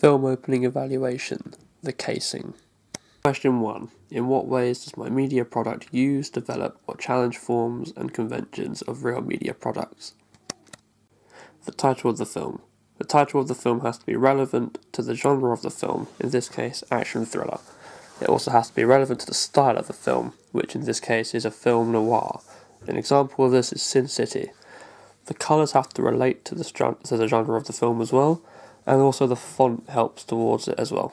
Film opening evaluation, the casing. Question 1. In what ways does my media product use, develop, or challenge forms and conventions of real media products? The title of the film. The title of the film has to be relevant to the genre of the film, in this case action thriller. It also has to be relevant to the style of the film, which in this case is a film noir. An example of this is Sin City. The colours have to relate to the genre of the film as well, and also the font helps towards it as well.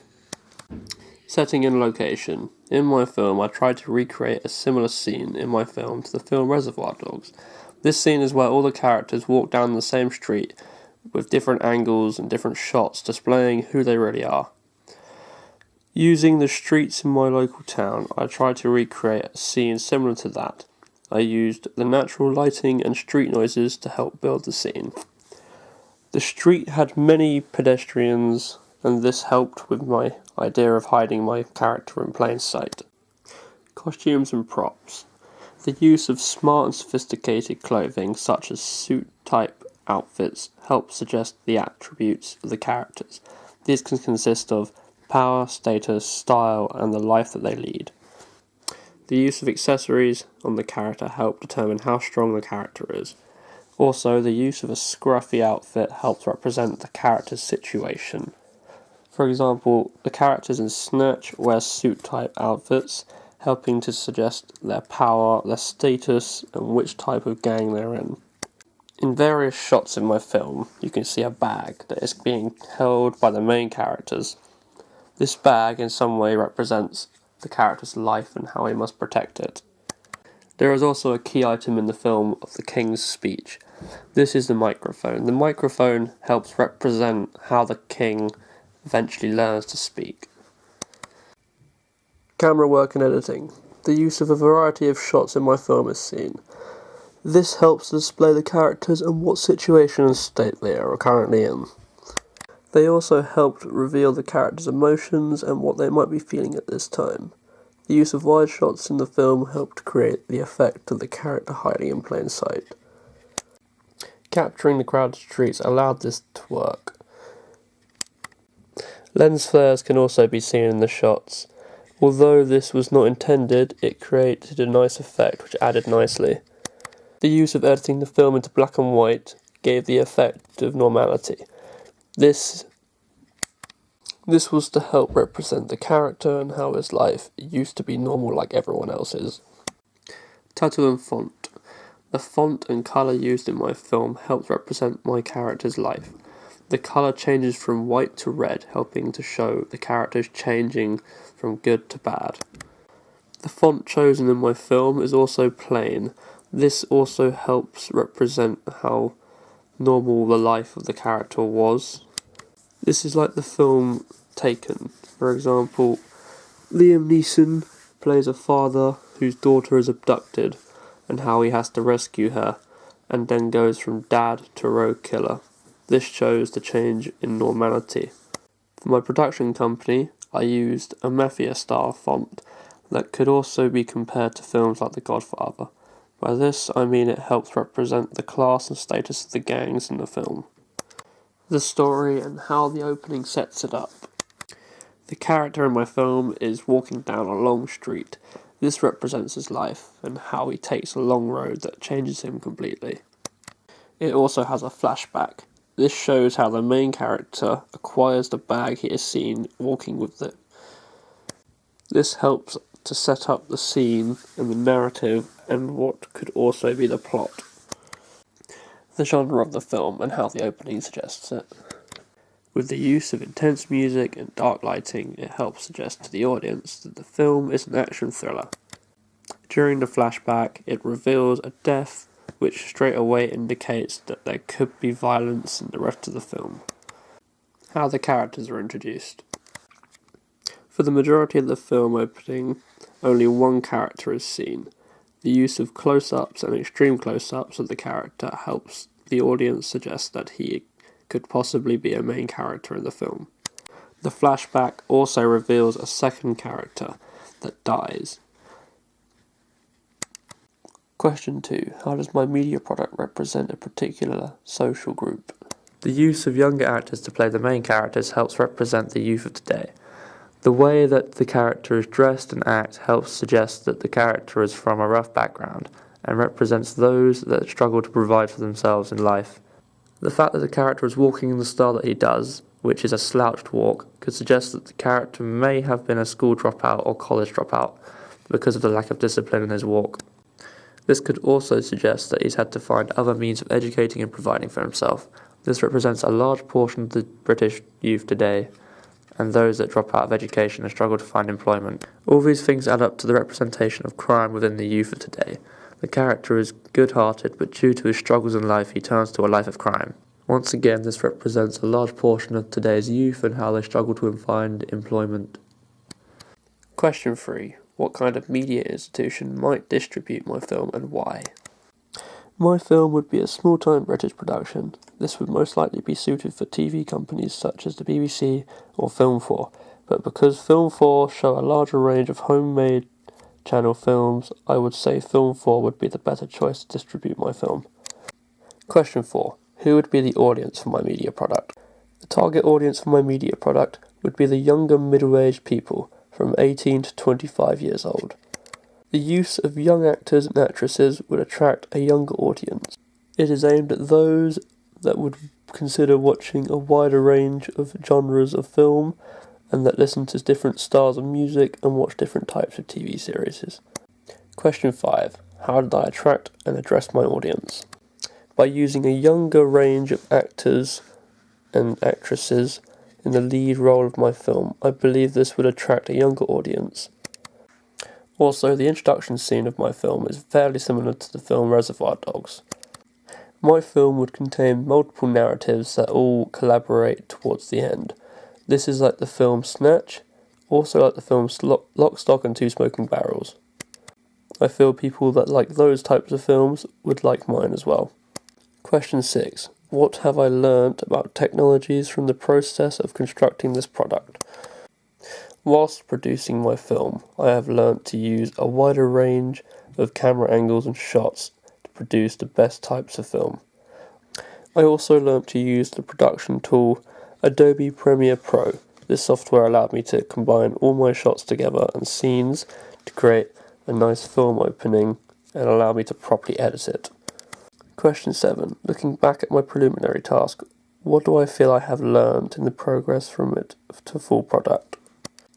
Setting and location. In my film, I tried to recreate a similar scene in my film to the film Reservoir Dogs. This scene is where all the characters walk down the same street with different angles and different shots displaying who they really are. Using the streets in my local town, I tried to recreate a scene similar to that. I used the natural lighting and street noises to help build the scene. The street had many pedestrians, and this helped with my idea of hiding my character in plain sight. Costumes and props. The use of smart and sophisticated clothing, such as suit-type outfits, helps suggest the attributes of the characters. These can consist of power, status, style, and the life that they lead. The use of accessories on the character help determine how strong the character is. Also, the use of a scruffy outfit helps represent the character's situation. For example, the characters in Snatch wear suit-type outfits, helping to suggest their power, their status, and which type of gang they're in. In various shots in my film, you can see a bag that is being held by the main characters. This bag in some way represents the character's life and how he must protect it. There is also a key item in the film of the king's speech. This is the microphone. The microphone helps represent how the king eventually learns to speak. Camera work and editing. The use of a variety of shots in my film is seen. This helps to display the characters and what situation and state they are currently in. They also helped reveal the characters' emotions and what they might be feeling at this time. The use of wide shots in the film helped create the effect of the character hiding in plain sight. Capturing the crowded streets allowed this to work. Lens flares can also be seen in the shots. Although this was not intended, it created a nice effect which added nicely. The use of editing the film into black and white gave the effect of normality. This was to help represent the character and how his life used to be normal like everyone else's. Title and font. The font and colour used in my film helped represent my character's life. The colour changes from white to red, helping to show the characters changing from good to bad. The font chosen in my film is also plain. This also helps represent how normal the life of the character was. This is like the film Taken. For example, Liam Neeson plays a father whose daughter is abducted and how he has to rescue her and then goes from dad to rogue killer. This shows the change in normality. For my production company, I used a Mafia-style font that could also be compared to films like The Godfather. By this, I mean it helps represent the class and status of the gangs in the film. The story and how the opening sets it up. The character in my film is walking down a long street. This represents his life and how he takes a long road that changes him completely. It also has a flashback. This shows how the main character acquires the bag he is seen walking with it. This helps to set up the scene and the narrative and what could also be the plot. The genre of the film and how the opening suggests it. With the use of intense music and dark lighting, it helps suggest to the audience that the film is an action thriller. During the flashback, it reveals a death which straight away indicates that there could be violence in the rest of the film. How the characters are introduced. For the majority of the film opening, only one character is seen. The use of close-ups and extreme close-ups of the character helps the audience suggest that he could possibly be a main character in the film. The flashback also reveals a second character that dies. Question 2. How does my media product represent a particular social group? The use of younger actors to play the main characters helps represent the youth of today. The way that the character is dressed and acts helps suggest that the character is from a rough background and represents those that struggle to provide for themselves in life. The fact that the character is walking in the style that he does, which is a slouched walk, could suggest that the character may have been a school dropout or college dropout because of the lack of discipline in his walk. This could also suggest that he's had to find other means of educating and providing for himself. This represents a large portion of the British youth today, and those that drop out of education and struggle to find employment. All these things add up to the representation of crime within the youth of today. The character is good-hearted, but due to his struggles in life, he turns to a life of crime. Once again, this represents a large portion of today's youth and how they struggle to find employment. Question 3. What kind of media institution might distribute my film and why? My film would be a small-time British production. This would most likely be suited for TV companies such as the BBC or Film 4, but because Film 4 show a larger range of homemade channel films, I would say Film 4 would be the better choice to distribute my film. Question 4. Who would be the audience for my media product? The target audience for my media product would be the younger middle-aged people from 18 to 25 years old. The use of young actors and actresses would attract a younger audience. It is aimed at those that would consider watching a wider range of genres of film and that listen to different styles of music and watch different types of TV series. Question 5. How did I attract and address my audience? By using a younger range of actors and actresses in the lead role of my film, I believe this would attract a younger audience. Also, the introduction scene of my film is fairly similar to the film Reservoir Dogs. My film would contain multiple narratives that all collaborate towards the end. This is like the film Snatch, also like the film Lock, Stock and Two Smoking Barrels. I feel people that like those types of films would like mine as well. Question 6. What have I learnt about technologies from the process of constructing this product? Whilst producing my film, I have learnt to use a wider range of camera angles and shots to produce the best types of film. I also learnt to use the production tool Adobe Premiere Pro. This software allowed me to combine all my shots together and scenes to create a nice film opening and allow me to properly edit it. Question 7. Looking back at my preliminary task, what do I feel I have learnt in the progress from it to full product?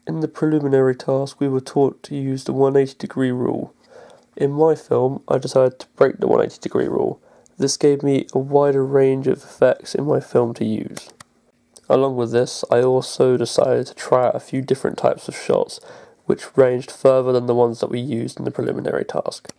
In the preliminary task, we were taught to use the 180-degree rule. In my film, I decided to break the 180-degree rule. This gave me a wider range of effects in my film to use. Along with this, I also decided to try out a few different types of shots, which ranged further than the ones that we used in the preliminary task.